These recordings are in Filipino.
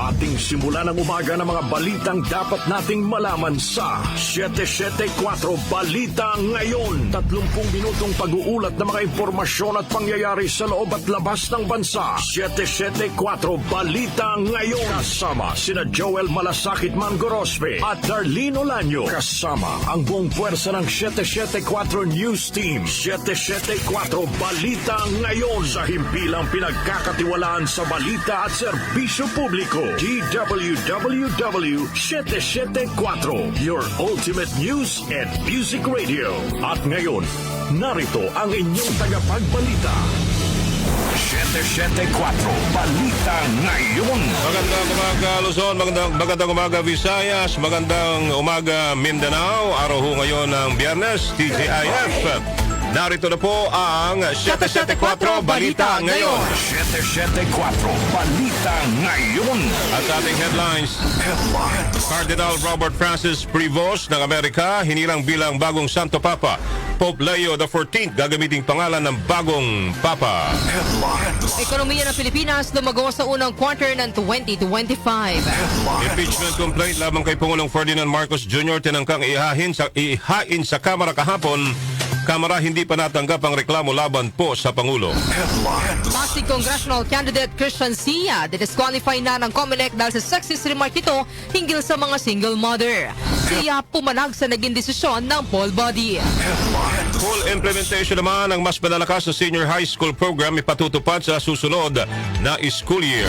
Ating simulan ng umaga ng mga balitang dapat nating malaman sa 774 Balita Ngayon. 30 minutong pag-uulat ng mga impormasyon at pangyayari sa loob at labas ng bansa. 774 Balita Ngayon. Kasama sina Joel Malasakit Mangorospe at Darlene Olanyo. Kasama ang buong puwersa ng 774 News Team. 774 Balita Ngayon. Sa himpilang pinagkakatiwalaan sa balita at serbisyo publiko. DWWW 774, your ultimate news and music radio. At ngayon, narito ang inyong tagapagbalita. 774 Balita Ngayon. Magandang umaga Luzon, magandang umaga Visayas, magandang umaga Mindanao. Araw ho ngayon ng Biyernes, TGIF. Narito na po ang 774 Balita Ngayon. 774 Balita Ngayon. At sa ating headlines, Cardinal Robert Francis Prevost ng Amerika hinirang bilang bagong Santo Papa. Pope Leo XIV gagamiting pangalan ng bagong Papa. Ekonomiya ng Pilipinas lumago sa unang quarter ng 2025. Impeachment complaint laban kay Pangulong Ferdinand Marcos Jr. tinangkang ihain sa Kamara kahapon. Kamara hindi pa natanggap ang reklamo laban po sa Pangulo. Pasig Congressional Candidate Christian Sia disqualify na ng COMELEC dahil sa sexist remark ito hinggil sa mga single mother. Sia pumanag sa naging desisyon ng poll body. Full implementation naman ng mas malalakas na senior high school program ipatutupad sa susunod na school year.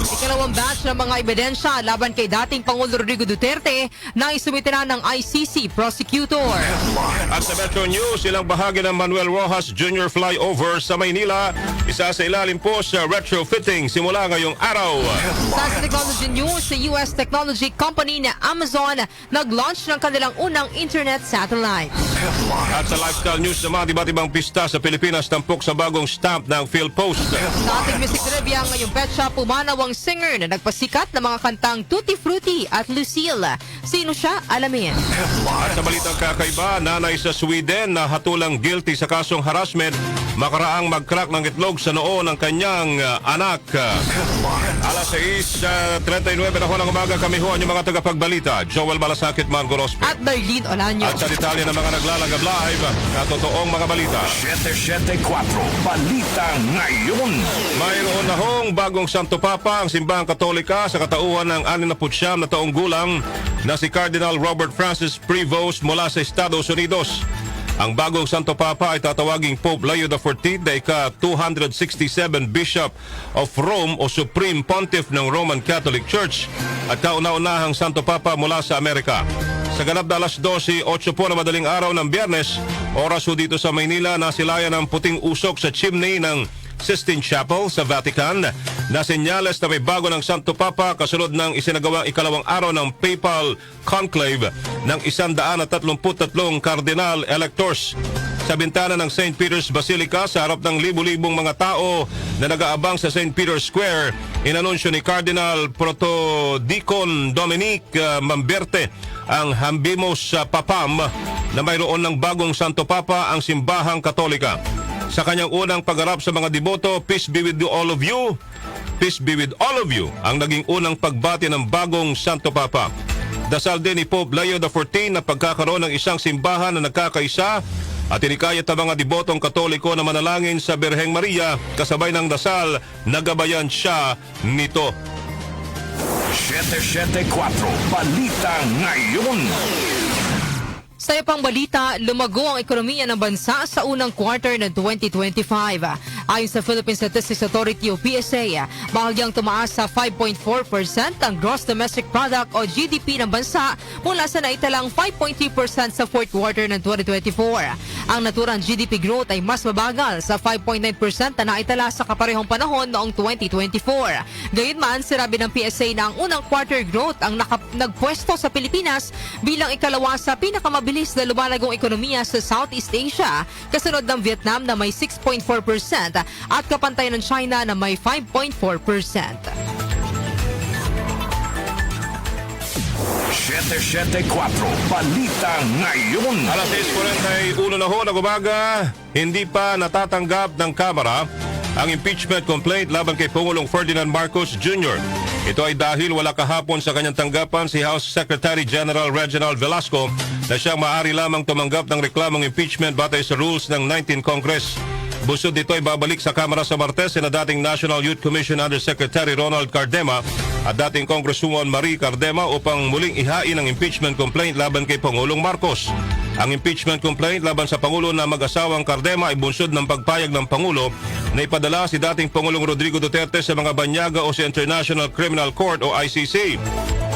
Ikalawang batch ng mga ebidensya laban kay dating Pangulo Rodrigo Duterte na isumite na ng ICC prosecutor. At sa Metro News, ilang bahagi ng Manuel Rojas Jr. flyover sa Maynila, isa sa ilalim po sa retrofitting simula ngayong araw. Sa Technology News, sa US technology company na Amazon nag-launch ng kanilang unang internet satellite. At sa lifestyle news naman, iba't ibang pista sa Pilipinas tampok sa bagong stamp ng PhilPost. Sa ating music trivia ngayong petsa, pumanaw ang singer na nagpasikat ng mga kantang Tutti Frutti at Lucille. Sino siya? Alamin. At sa balitang kakaiba, nanay sa Sweden na hatulang guilty sa kasong harassment makaraang mag-crack ng itlog sa noo ng kanyang anak. Alas 6:39 na ho ng umaga, kami ho ang inyong mga tagapagbalita. Joel Malasakit Mangorospe. At Darlene Olanyo. At sa detalye ng mga naglalagab live na totoong mga balita. 774 Balita Ngayon. Mayroon na hong bagong Santo Papa ang Simbahang Katolika sa katauhan ng 69 na taong gulang na si Cardinal Robert Francis Prevost mula sa Estados Unidos. Ang bagong Santo Papa ay tatawaging Pope Leo XIV na ika-267 Bishop of Rome o Supreme Pontiff ng Roman Catholic Church at kauna-unahang Santo Papa mula sa Amerika. Sa ganap na alas 12:08 po na madaling araw ng Biyernes, oras ho dito sa Maynila, nasilayan ang puting usok sa chimney ng Sistine Chapel sa Vatican na senyales na may bago ng Santo Papa kasunod ng isinagawang ikalawang araw ng Papal Conclave ng 133 Cardinal Electors. Sa bintana ng St. Peter's Basilica sa harap ng libu-libong mga tao na nag-aabang sa St. Peter's Square, inanunsyo ni Cardinal Protodicon Dominic Mamberte ang Hambimos Papam na mayroon ng bagong Santo Papa ang Simbahang Katolika. Sa kanyang unang pagharap sa mga deboto, Peace be with all of you. Peace be with all of you ang naging unang pagbati ng bagong Santo Papa. Dasal din ni Pope Leo XIV na pagkakaroon ng isang simbahan na nagkakaisa at inikayat ang mga debotong Katoliko na manalangin sa Birheng Maria kasabay ng dasal na gabayan siya nito. 774 Balita Ngayon. Sa ipang balita, lumago ang ekonomiya ng bansa sa unang quarter ng 2025. Ayon sa Philippine Statistics Authority o PSA, bahagyang tumaas sa 5.4% ang gross domestic product o GDP ng bansa mula sa naitalang 5.3% sa fourth quarter ng 2024. Ang naturang GDP growth ay mas mabagal sa 5.9% na naitala sa kaparehong panahon noong 2024. Gayunman, sinabi ng PSA na ang unang quarter growth ang nagpwesto sa Pilipinas bilang ikalawa sa pinakamabilis na lumalagong ekonomiya sa Southeast Asia, kasunod ng Vietnam na may 6.4% at kapantay ng China na may 5.4%. 774 Balita Ngayon. Alas 6:41 na ho ng umaga, hindi pa natatanggap ng Kamara ang impeachment complaint laban kay Pangulong Ferdinand Marcos Jr. Ito ay dahil wala kahapon sa kanyang tanggapan si House Secretary General Reginald Velasco na siya maaari lamang tumanggap ng reklamong impeachment batay sa rules ng 19th Congress. Busod dito ay babalik sa Kamara sa Martes na dating National Youth Commission Undersecretary Ronald Cardema at dating Congresswoman Marie Cardema upang muling ihain ang impeachment complaint laban kay Pangulong Marcos. Ang impeachment complaint laban sa Pangulo na mag-asawang Cardema ay bunsod ng pagpayag ng Pangulo na ipadala si dating Pangulong Rodrigo Duterte sa mga banyaga o sa International Criminal Court o ICC.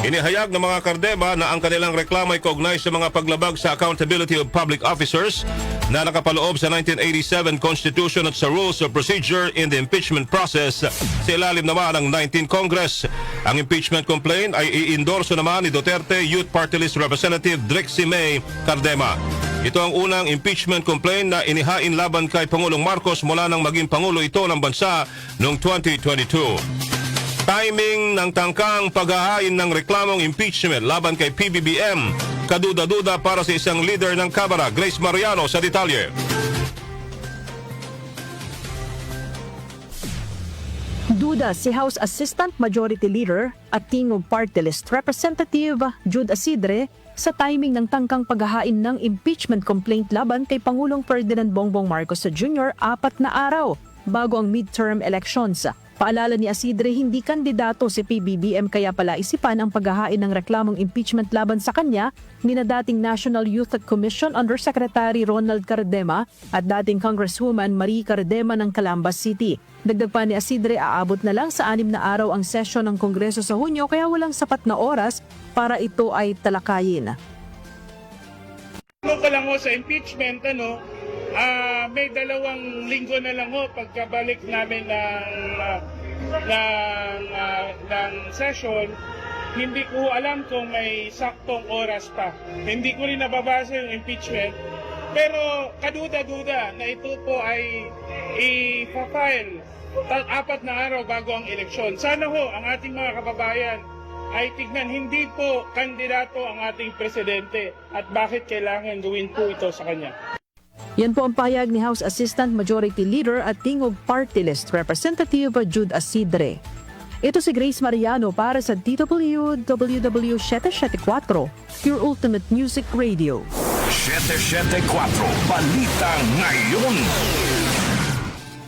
Inihayag ng mga Cardema na ang kanilang reklamo ay kaugnay sa mga paglabag sa accountability of public officers na nakapaloob sa 1987 Constitution at sa Rules of Procedure in the Impeachment Process sa ilalim naman ng 19th Congress. Ang impeachment complaint ay i-endorso naman ni Duterte Youth Party List Representative Drixie May Cardema. Ito ang unang impeachment complaint na inihain laban kay Pangulong Marcos mula nang maging Pangulo ito ng bansa noong 2022. Timing ng tangkang paghahain ng reklamong impeachment laban kay PBBM, kaduda-duda para sa isang leader ng Kamara. Grace Mariano sa detalye. Duda si House Assistant Majority Leader at Tingog Party List Representative Jude Asidre sa timing ng tangkang paghahain ng impeachment complaint laban kay Pangulong Ferdinand Bongbong Marcos Jr. 4 na araw bago ang midterm elections. Paalala ni Asidre, hindi kandidato si PBBM kaya pala isipan ang paghahain ng reklamong impeachment laban sa kanya ni na dating National Youth Commission Undersecretary Ronald Cardema at dating Congresswoman Marie Cardema ng Calambas City. Dagdag pa ni Asidre, aabot na lang sa 6 na araw ang sesyon ng Kongreso sa Hunyo kaya walang sapat na oras para ito ay talakayin. Ko lang ho sa impeachment, may 2 linggo na lang ho pagkabalik namin ng session. Hindi ko alam kung may saktong oras pa. Hindi ko rin nababasa yung impeachment. Pero kaduda-duda na ito po ay i-file 4 na araw bago ang eleksyon. Sana ho ang ating mga kababayan ay tignan hindi po kandidato ang ating presidente at bakit kailangan gawin po ito sa kanya. Yan po ang pahayag ni House Assistant Majority Leader at Tingog Party List Representative Jude Asidre. Ito si Grace Mariano para sa DWWW 774, your ultimate music radio. 774 Balita Ngayon.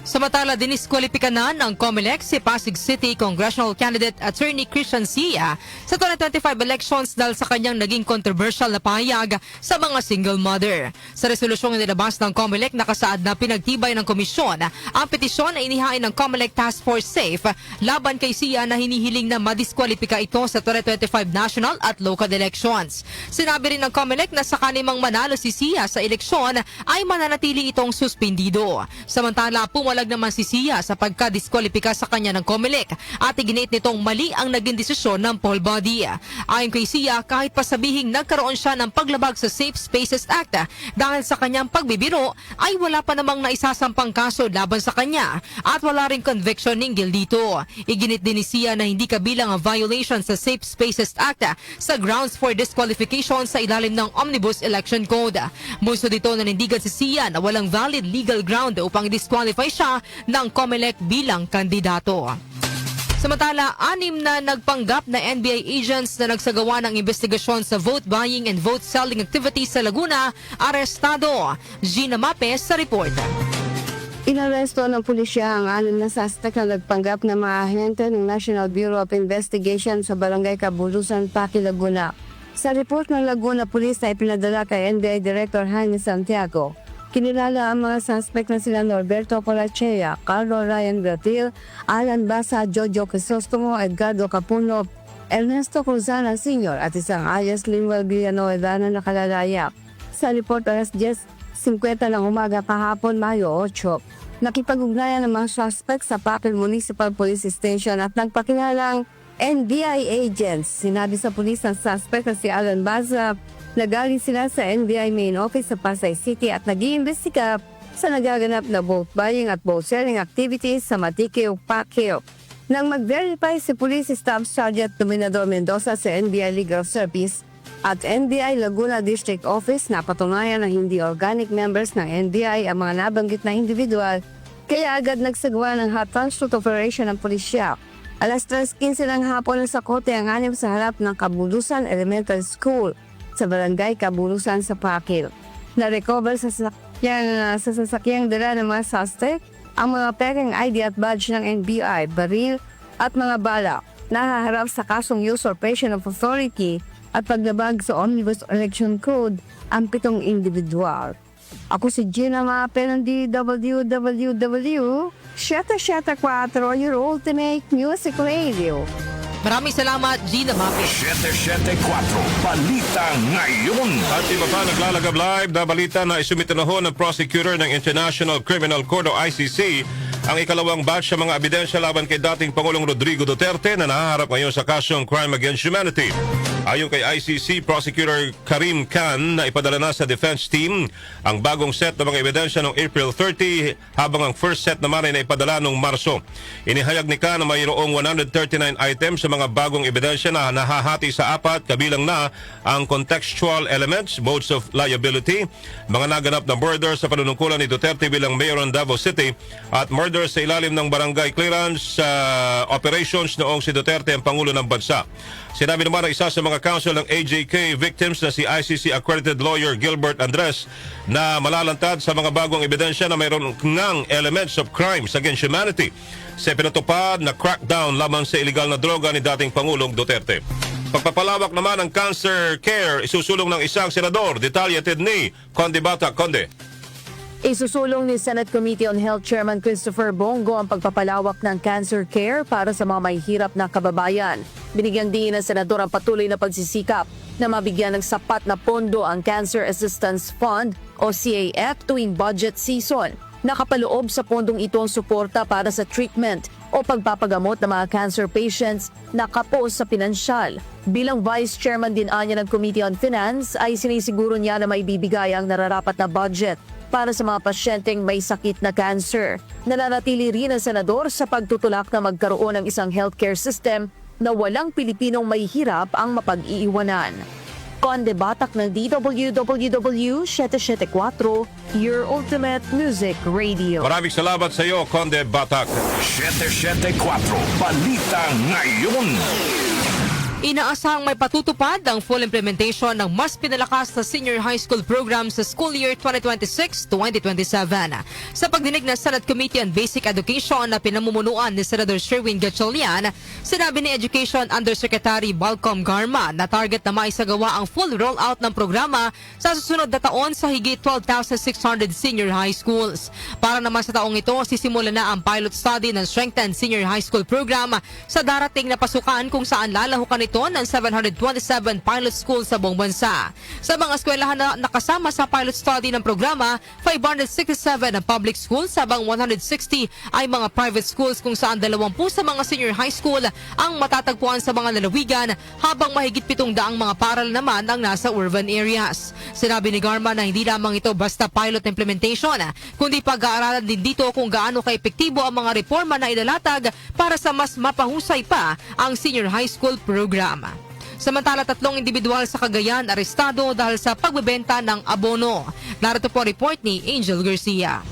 Samantala, diniskwalipika na ng COMELEC si Pasig City Congressional Candidate Attorney Christian Sia sa 2025 elections dahil sa kanyang naging controversial na pahayag sa mga single mother. Sa resolusyong nilabas ng COMELEC, nakasaad na pinagtibay ng komisyon ang petisyon na inihain ng COMELEC Task Force SAFE laban kay Sia na hinihiling na madiskwalipika ito sa 2025 national at local elections. Sinabi rin ng COMELEC na sa kanimang manalo si Sia sa eleksyon ay mananatili itong suspendido. Samantala, pumalag naman si Sia sa pagka-diskwalipika sa kanya ng COMELEC at iginit nitong mali ang naging desisyon ng poll body. Ayon kay Sia, kahit pa sabihing nagkaroon siya ng paglabag sa Safe Spaces Act dahil sa kanyang pagbibiro, ay wala pa namang naisasampang kaso laban sa kanya at wala ring conviction ninggil dito. Iginit din ni Sia na hindi kabilang ang violation sa Safe Spaces Act sa grounds for disqualification sa ilalim ng Omnibus Election Code. Bunso dito nanindigan si Sia na walang valid legal ground upang disqualify siya ng COMELEC bilang kandidato. Samantala, 6 na nagpanggap na NBI agents na nagsagawa ng investigasyon sa vote buying and vote selling activities sa Laguna, arestado. Gina Mapes sa report. Inaresto ng pulisya ang 6 na suspect na nagpanggap na mga ahente ng National Bureau of Investigation sa Barangay Cabulusan, Paki, Laguna. Sa report ng Laguna Police ay pinadala kay NBI Director Jaime Santiago. Kinilala ang mga suspect na sila Norberto Colachea, Carlo Ryan Gratil, Alan Basa, Jojo Crisostomo, Edgardo Capuno, Ernesto Cruzana Sr. at isang alias Linwell Villanueva na nakalalayak. Sa report alas 10:50 ng umaga kahapon, Mayo 8, nakipag-ugnayan ng mga suspect sa Pakil Municipal Police Station at nagpakilalang NBI agents. Sinabi sa pulis ng suspect na si Alan Basa na galing sila sa NBI main office sa Pasay City at nag-iimbestiga sa nagaganap na vote buying at vote selling activities sa Matikio, Pacquiao. Nang mag-verify si Police Staff Sergeant Dominador Mendoza sa NBI Legal Service at NBI Laguna District Office, napatunayan na hindi organic members ng NBI ang mga nabanggit na individual, kaya agad nagsagawa ng hot transport operation ng pulisya. Alas 3:15 ng hapon sa kote ang anib sa harap ng Kabulusan Elementary School sa Barangay Kabulusan sa Pakil. Na-recover sa sasakyang dala ng mga suspect ang mga peking ID at badge ng NBI, baril at mga bala. Nahaharap sa kasong usurpation of authority at paglabag sa Omnibus Election Code ang 7 individual. Ako si Gina Mape ng DWWW 774, your ultimate music radio. Maraming salamat, Gina Mape. 774 Balita Ngayon. At iba pa naglalagab live na balita na isumite na ho ng prosecutor ng International Criminal Court o ICC ang ikalawang batch sa mga ebidensya laban kay dating Pangulong Rodrigo Duterte na nahaharap ngayon sa kasong Crime Against Humanity. Ayon kay ICC Prosecutor Karim Khan na ipadala na sa defense team ang bagong set ng mga ebidensya noong April 30 habang ang first set naman ay naipadala noong Marso. Inihayag ni Khan na mayroong 139 items sa mga bagong ebidensya na nahahati sa 4 kabilang na ang contextual elements, modes of liability, mga naganap na murder sa panunungkulan ni Duterte bilang mayor ng Davao City at murder sa ilalim ng barangay clearance operations noong si Duterte ang Pangulo ng Bansa. Sinabi naman ng isa sa mga counsel ng AJK victims na si ICC accredited lawyer Gilbert Andres na malalantad sa mga bagong ebidensya na mayroon ngang elements of crimes against humanity sa pinatupad na crackdown lamang sa iligal na droga ni dating Pangulong Duterte. Pagpapalawak naman ng cancer care isusulong ng isang senador. Detalye ni Conde Bata. Conde. Isusulong ni Senate Committee on Health Chairman Christopher Bongo ang pagpapalawak ng cancer care para sa mga mahihirap na kababayan. Binigyang diin ng senador ang patuloy na pagsisikap na mabigyan ng sapat na pondo ang Cancer Assistance Fund o CAF tuwing budget season. Nakapaloob sa pondong ito ang suporta para sa treatment o pagpapagamot ng mga cancer patients na kapos sa pinansyal. Bilang Vice Chairman din anya ng Committee on Finance ay sinisiguro niya na maibibigay ang nararapat na budget para sa mga pasyenteng may sakit na cancer. Nananatili rin ang senador sa pagtutulak na magkaroon ng isang healthcare system na walang Pilipinong mahihirap ang mapag-iiwanan. Conde Batak ng DWWW 774, your ultimate music radio. Maraming salamat sa iyo, Conde Batak. 774 Balita Ngayon. Inaasahang may patutupad ang full implementation ng mas pinalakas na senior high school program sa school year 2026-2027. Sa pagdinig ng Senate Committee on Basic Education na pinamumunuan ni Senator Sherwin Gatchalian, sinabi ni Education Undersecretary Balcom Garma na target na maisagawa ang full rollout ng programa sa susunod na taon sa higit 12,600 senior high schools. Para naman sa taong ito, sisimula na ang pilot study ng Strengthened Senior High School Program sa darating na pasukan kung saan lalahukan ito ng 727 pilot schools sa buong bansa. Sa mga eskwelahan na nakasama sa pilot study ng programa, 567 ang public schools habang 160 ay mga private schools kung saan 20 sa mga senior high school ang matatagpuan sa mga lalawigan habang mahigit 700 mga paral naman ang nasa urban areas. Sinabi ni Garma na hindi lamang ito basta pilot implementation, kundi pag-aaralan din dito kung gaano kaepektibo ang mga reforma na ilalatag para sa mas mapahusay pa ang senior high school program. Samantala, 3 individual sa Cagayan arestado dahil sa pagbebenta ng abono. Narito po report ni Angel Garcia.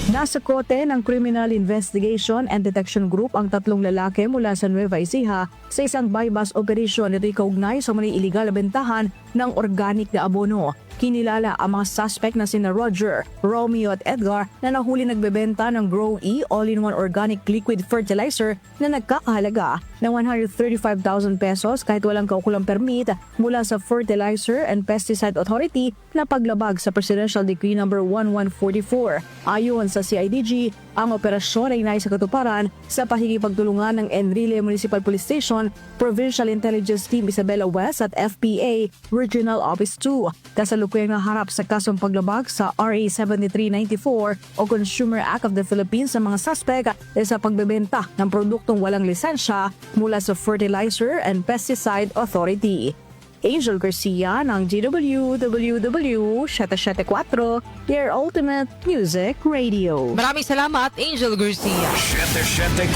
Nasa kote ng Criminal Investigation and Detection Group ang 3 lalaki mula sa Nueva Ecija sa isang bypass operation na recognize sa mga illegal na bentahan ng organic na abono. Kinilala ang mga suspect na sina Roger, Romeo at Edgar na nahuli nagbebenta ng Grow-E all-in-one organic liquid fertilizer na nagkakahalaga ng 135,000 pesos kahit walang kaukulang permit mula sa Fertilizer and Pesticide Authority na paglabag sa Presidential Decree No. 1144. Ayon sa CIDG, ang operasyon ay naisakatuparan sa pakikipagtulungan ng Enrile Municipal Police Station, Provincial Intelligence Team Isabela West at FPA Regional Office 2. Kasalukuyang naharap sa kasong paglabag sa RA 7394 o Consumer Act of the Philippines sa mga suspect sa pagbebenta ng produktong walang lisensya mula sa Fertilizer and Pesticide Authority. Angel Garcia ng GWWW 774, your ultimate music radio. Maraming salamat, Angel Garcia. 774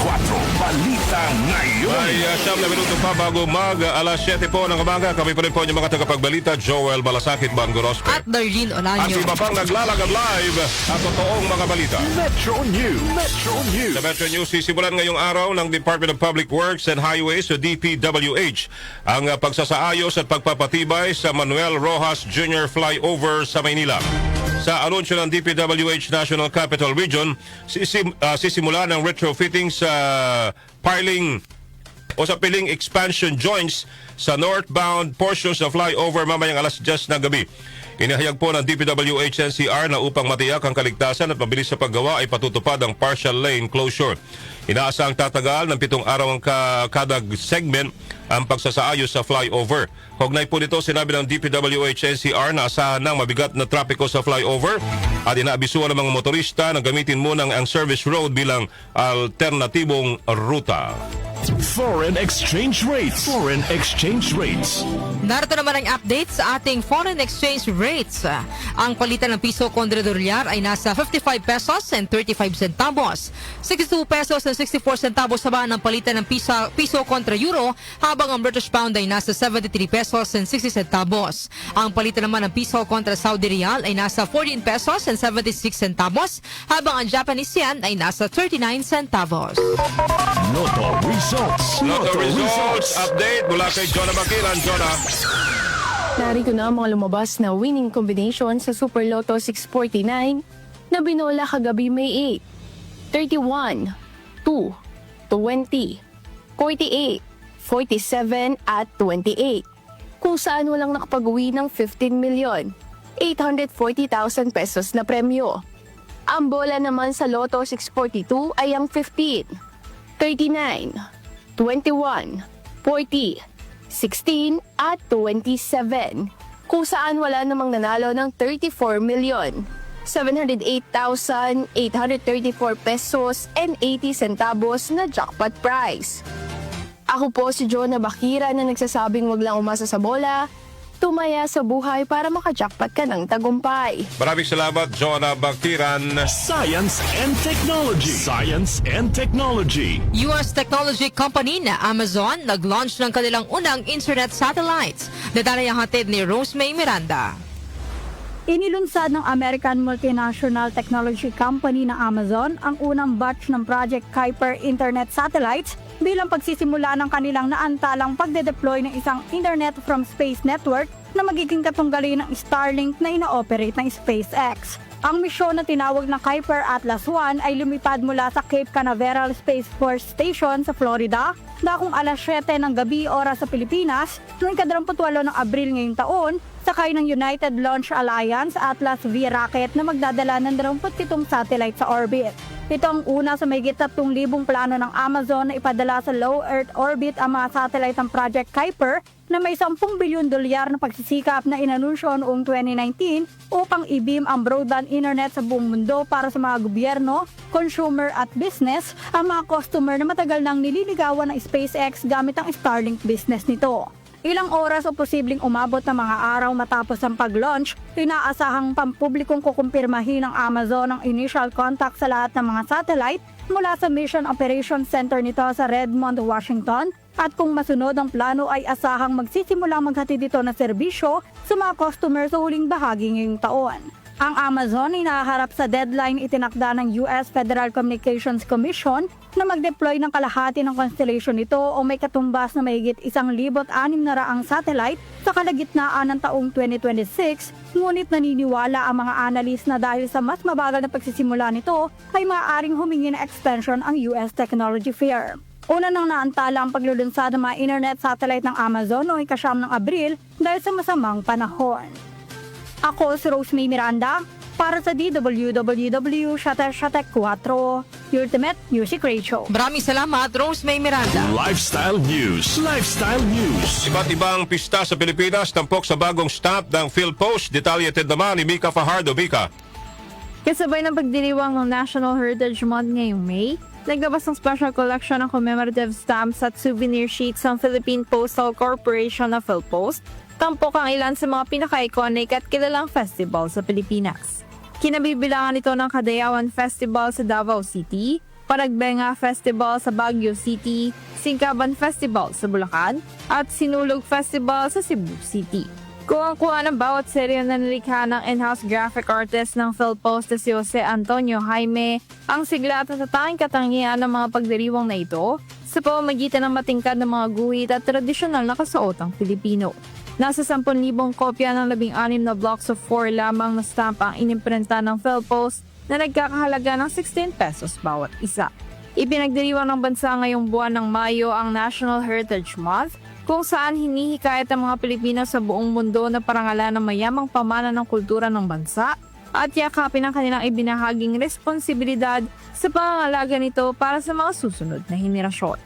Balita Ngayon. May 7 na minuto pa bago alas 7 po ng umaga. Kami pa rin po yung mga tagapagbalita, Joel Balasakit, Bango Rospe. At Darlene At Olanyo. iba pang naglalagab live at totoong mga balita. Metro News. Metro News. Sa Metro News, sisimulan ngayong araw ng Department of Public Works and Highways o DPWH ang pagsasaayos at pagpapatibay sa Manuel Rojas Jr. Flyover sa Maynila. Sa anunsyo ng DPWH National Capital Region, sisimula ng retrofitting sa piling expansion joints sa northbound portions of flyover mamayang alas 10 ng gabi. Inihayag po ng DPWH NCR na upang matiyak ang kaligtasan at mabilis sa paggawa ay patutupad ang partial lane closure. Inaasang tatagal ng 7 araw ang kada segment ang pagsasaayos sa flyover. Hognay po nito, sinabi ng DPWH NCR na asahan ng mabigat na trapiko sa flyover at inaabisuan ng mga motorista na gamitin muna ang service road bilang alternatibong ruta. Foreign exchange rates. Foreign exchange rates. Narito naman ang update sa ating foreign exchange rates. Ang palitan ng piso kontra dolyar ay nasa 55 pesos and 35 centavos. 62 pesos and 64 centavos naman ang palitan ng piso kontra euro, habang ang British pound ay nasa 73 pesos and 60 centavos. Ang palitan naman ng piso kontra Saudi Riyal ay nasa 14 pesos and 76 centavos, habang ang Japanese yen ay nasa 39 centavos. Lotto results. Lotto results update mula kay Jonah Bakilan. Jonah. Narito na ang mga lumabas na winning combination sa Super Lotto 649 na binola kagabi May 8, 31, 2, 20, 48, 47 at 28, kung saan walang nakapag-uwi ng 15,840,000 pesos na premyo. Ang bola naman sa Lotto 642 ay ang 15, 39, 21, 40, 16 at 27, kung saan wala namang nanalo ng 34,708,834 pesos and 80 centavos na jackpot prize. Ako po si Jonah Bakira na nagsasabing wag lang umasa sa bola, tumaya sa buhay para makajackpot ka ng tagumpay. Maraming salamat, Jonah Bakiran. Science and technology. Science and technology. US technology company na Amazon nag-launch ng kanilang unang internet satellites. Detalye ang hatid ni Rosemay Miranda. Inilunsad ng American multinational technology company na Amazon ang unang batch ng Project Kuiper Internet Satellites bilang pagsisimula ng kanilang naantalang pagde-deploy ng isang Internet from Space network na magiging katunggali ng Starlink na ina-operate ng SpaceX. Ang misyon na tinawag na Kuiper Atlas 1 ay lumipad mula sa Cape Canaveral Space Force Station sa Florida dakong alas 7 ng gabi oras sa Pilipinas noong 28 ng Abril ngayong taon, sakay ng United Launch Alliance Atlas V rocket na magdadala ng 27 satellite sa orbit. Ito ang una sa mahigit 3,000 plano ng Amazon na ipadala sa low Earth orbit ang mga satellite ng Project Kuiper na may $10 bilyon na pagsisikap na inanunsyo noong 2019 upang i-beam ang broadband internet sa buong mundo para sa mga gobyerno, consumer at business, ang mga customer na matagal nang nililigawan ng SpaceX gamit ang Starlink business nito. Ilang oras o posibleng umabot na mga araw matapos ang pag-launch, inaasahang pampublikong kukumpirmahin ng Amazon ang initial contact sa lahat ng mga satellite mula sa Mission Operations Center nito sa Redmond, Washington, at kung masunod ang plano ay asahang magsisimulang maghatid dito ng serbisyo sa mga customer sa huling bahagi ngayong taon. Ang Amazon ay nahaharap sa deadline itinakda ng US Federal Communications Commission na mag-deploy ng kalahati ng constellation nito o may katumbas na mahigit 1,600 satellite sa kalagitnaan ng taong 2026, ngunit naniniwala ang mga analyst na dahil sa mas mabagal na pagsisimula nito ay maaaring humingi ng extension ang US technology firm. Una nang naantala ang paglulunsad ng mga internet satellite ng Amazon noong 9 ng Abril dahil sa masamang panahon. Ako si Rosemay Miranda para sa DWWW 774, Ultimate Music Radio. Maraming salamat, Rosemay Miranda. Lifestyle News. Lifestyle News. Iba't ibang pista sa Pilipinas tampok sa bagong stamp ng PhilPost. Detalyated naman ni Mika Fajardo. Mika. Kasabay ng pagdiriwang ng National Heritage Month ngayong May, naglabas ng special collection ng commemorative stamps at souvenir sheets ng Philippine Postal Corporation na PhilPost tampok ang ilan sa mga pinaka-iconic at kilalang festival sa Pilipinas. Kinabibilangan ito ng Kadayawan Festival sa Davao City, Panagbenga Festival sa Baguio City, Singkaban Festival sa Bulacan, at Sinulog Festival sa Cebu City. Kuwang-kuha ng bawat serye na nilikha ng in-house graphic artist ng PhilPost na si Jose Antonio Jaime ang sigla at natatanging katangian ng mga pagdiriwang na ito sa pamamagitan ng matingkad ng mga guhit at tradisyonal na kasuotang Pilipino. Nasa 10,000 kopya ng 16 na blocks of 4 lamang na stamp ang inimprenta ng PhilPost na nagkakahalaga ng 16 pesos bawat isa. Ipinagdiriwang ng bansa ngayong buwan ng Mayo ang National Heritage Month, kung saan hinihikayat ang mga Pilipino sa buong mundo na parangalan ng mayamang pamana ng kultura ng bansa at yakapin ang kanilang ibinahaging responsibilidad sa pangangalaga nito para sa mga susunod na henerasyon.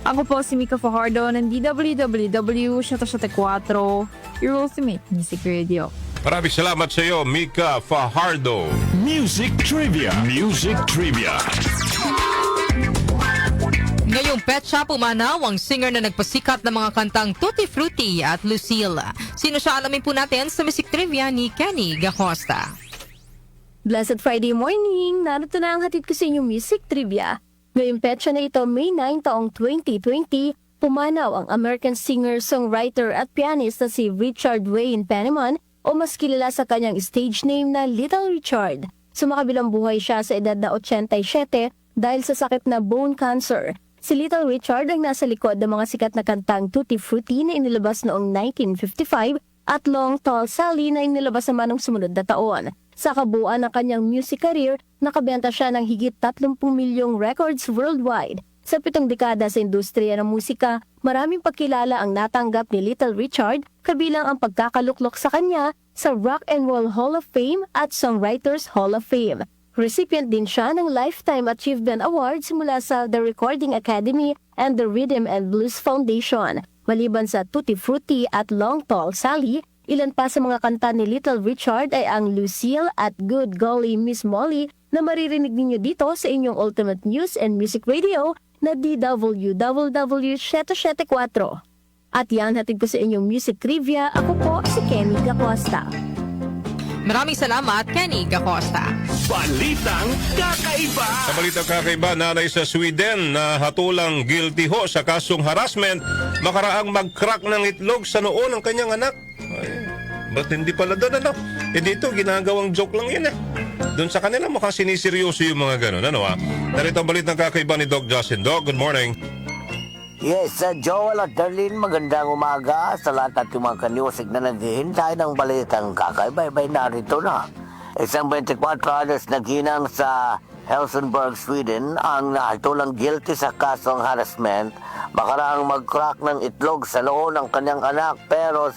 Ako po si Mika Fajardo ng DWWW 774, your ultimate music radio. Maraming salamat sa iyo, Mika Fajardo. Music Trivia. Music Trivia. Ngayong petsa pumanaw ang singer na nagpasikat ng mga kantang Tutti Frutti at Lucille. Sino siya, alamin po natin sa Music Trivia ni Kenny Gacosta. Blessed Friday morning! Narito na ang hatid ko sa inyong Music Trivia. Ngayong petsa na ito, May 9 taong 2020, pumanaw ang American singer, songwriter at pianist na si Richard Wayne Penniman o mas kilala sa kanyang stage name na Little Richard. Sumakabilang buhay siya sa edad na 87 dahil sa sakit na bone cancer. Si Little Richard ang nasa likod ng mga sikat na kantang Tutti Frutti na inilabas noong 1955 at Long Tall Sally na inilabas naman noong sumunod na taon. Sa kabuuan ng kanyang music career, nakabenta siya ng higit 30 milyong records worldwide. Sa 7 dekada sa industriya ng musika, maraming pagkilala ang natanggap ni Little Richard, kabilang ang pagkakaluklok sa kanya sa Rock and Roll Hall of Fame at Songwriters Hall of Fame. Recipient din siya ng Lifetime Achievement Awards mula sa The Recording Academy and the Rhythm and Blues Foundation. Maliban sa Tutti Frutti at Long Tall Sally, ilan pa sa mga kanta ni Little Richard ay ang Lucille at Good Golly Miss Molly na maririnig ninyo dito sa inyong Ultimate News and Music Radio na DWWW 774. At yan, hatid ko sa inyong Music Trivia. Ako po si Kenny Gacosta. Maraming salamat, Kenny Gacosta. Balitang Kakaiba. Sa balitang kakaiba, nanay sa Sweden na hatulang guilty ho sa kasong harassment makaraang mag-crack ng itlog sa noo ng kanyang anak. Ay, ba't hindi pala doon, ano? Eh dito, ginagawang joke lang yun, eh. Doon sa kanila mukhang siniseryoso yung mga ganun, ano, ha? Narito ang balitang kakaiba ni Doc Justin. Doc, good morning. Yes, Joel at Darlene, magandang umaga sa lahat at yung mga kaniusig na naghihintay ng balitang kakaiba-ibay. Narito na. Isang 24 anos na ginang sa Helsingborg, Sweden ang nahatulang guilty sa kasong harassment makaraang mag-crack ng itlog sa loo ng kanyang anak pero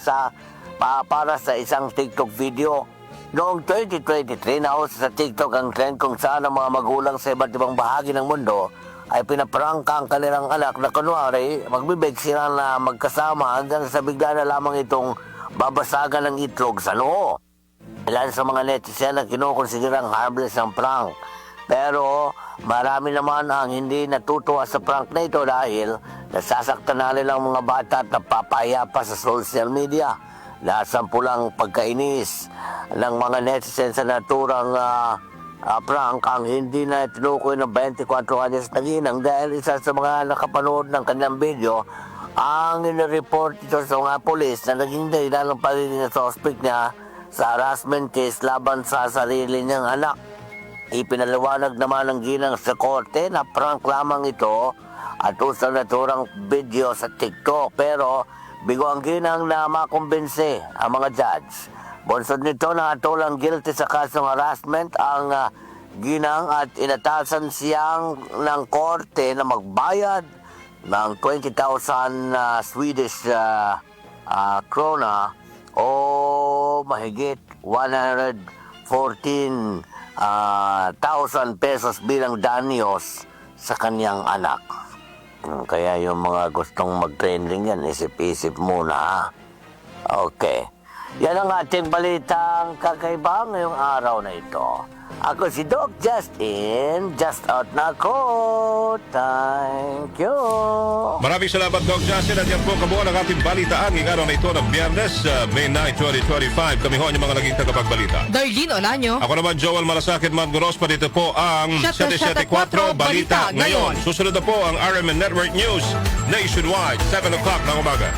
para sa isang TikTok video. Noong 2023, nauso sa TikTok ang trend kung saan ang mga magulang sa iba't ibang bahagi ng mundo ay pinaprangka ang kanilang anak na kunwari magbibig sila na magkasama hanggang sa bigla na lamang itong babasagan ng itlog sa noo. Ilan sa mga netizen na kinukonsiderang harmless ang prank. Pero marami naman ang hindi natutuwa sa prank na ito dahil nasasaktan na nilang mga bata at napapahiya pa sa social media. Nasampulang pagkainis ng mga netizen sa naturang prank ang hindi na tinukoy ng 24 anyos na ginang dahil isa sa mga nakapanood ng kanyang video ang inireport ito sa mga polis na naging dahilan ng pagiging suspect niya sa harassment case laban sa sarili niyang anak. Ipinaliwanag naman ng ginang sa korte na prank lamang ito at usang naturang video sa TikTok pero bigo ang ginang na makumbinse ang mga judge. Bunsod nito na hatulang guilty sa kasong harassment ang ginang at inatasan siyang ng korte na magbayad ng 20,000 Swedish krona o mahigit 114,000 pesos bilang danyos sa kanyang anak. Kaya yung mga gustong mag-trending yan, isip-isip muna, ha? Okay. Yan ang ating balitang kakaiba ngayong araw na ito. Ako si Doc Justin, just out na ako. Thank you. Maraming salamat, Doc Justin. At yan po kabuuan ang ating balitaan ngayong araw na ito ng Biyernes, May 9, 2025. Kami ho ang mga naging tagapagbalita. Darlene Olanyo. Ako naman, Joel Malasakit Manguros. Pa dito po ang 774 Balita Ngayon. Susunod na po ang RMN Network News nationwide, 7 o'clock ng umaga.